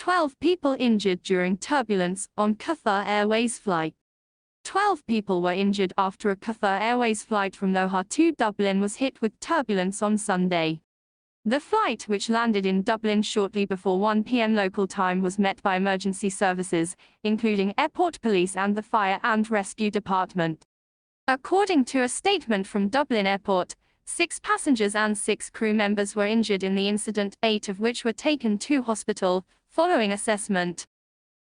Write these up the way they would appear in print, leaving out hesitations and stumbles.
12 people injured during turbulence on Qatar Airways flight. 12 people were injured after a Qatar Airways flight from Doha to Dublin was hit with turbulence on Sunday. The flight, which landed in Dublin shortly before 1 p.m. local time, was met by emergency services, including airport police and the fire and rescue department. According to a statement from Dublin Airport, 6 passengers and 6 crew members were injured in the incident, 8 of which were taken to hospital following assessment.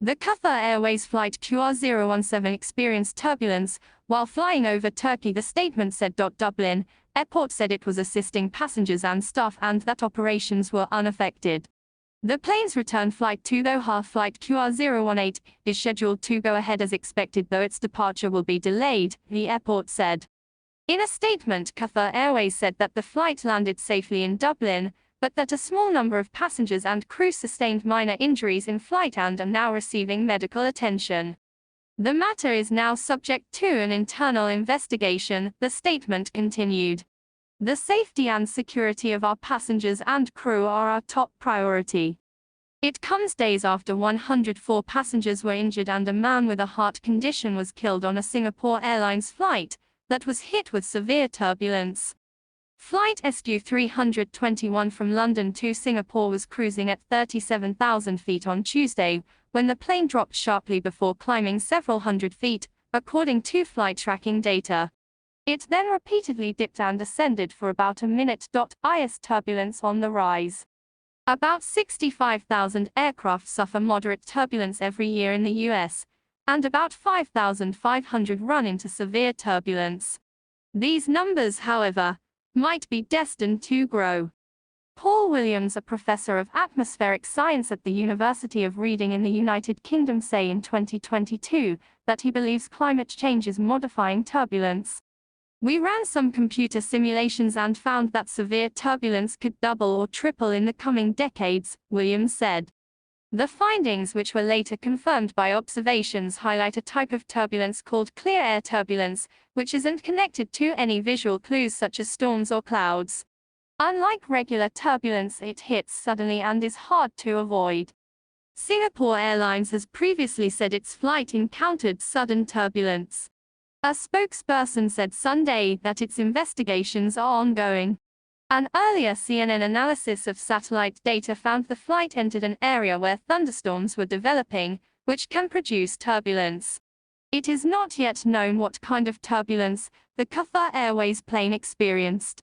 The Qatar Airways flight QR017 experienced turbulence while flying over Turkey, the statement said. Dublin Airport said it was assisting passengers and staff and that operations were unaffected. The plane's return flight to Doha, flight QR018, is scheduled to go ahead as expected, though its departure will be delayed, the airport said. In a statement, Qatar Airways said that the flight landed safely in Dublin, but that a small number of passengers and crew sustained minor injuries in flight and are now receiving medical attention. The matter is now subject to an internal investigation, the statement continued. The safety and security of our passengers and crew are our top priority. It comes days after 104 passengers were injured and a man with a heart condition was killed on a Singapore Airlines flight that was hit with severe turbulence. Flight SQ321 from London to Singapore was cruising at 37,000 feet on Tuesday, when the plane dropped sharply before climbing several hundred feet, according to flight tracking data. It then repeatedly dipped and ascended for about a minute. Is turbulence on the rise. About 65,000 aircraft suffer moderate turbulence every year in the US, and about 5,500 run into severe turbulence. These numbers, however, might be destined to grow. Paul Williams, a professor of atmospheric science at the University of Reading in the United Kingdom, said in 2022 that he believes climate change is modifying turbulence. We ran some computer simulations and found that severe turbulence could double or triple in the coming decades, Williams said. The findings, which were later confirmed by observations, highlight a type of turbulence called clear air turbulence, which isn't connected to any visual clues such as storms or clouds. Unlike regular turbulence, it hits suddenly and is hard to avoid. Singapore Airlines has previously said its flight encountered sudden turbulence. A spokesperson said Sunday that its investigations are ongoing. An earlier CNN analysis of satellite data found the flight entered an area where thunderstorms were developing, which can produce turbulence. It is not yet known what kind of turbulence the Qatar Airways plane experienced.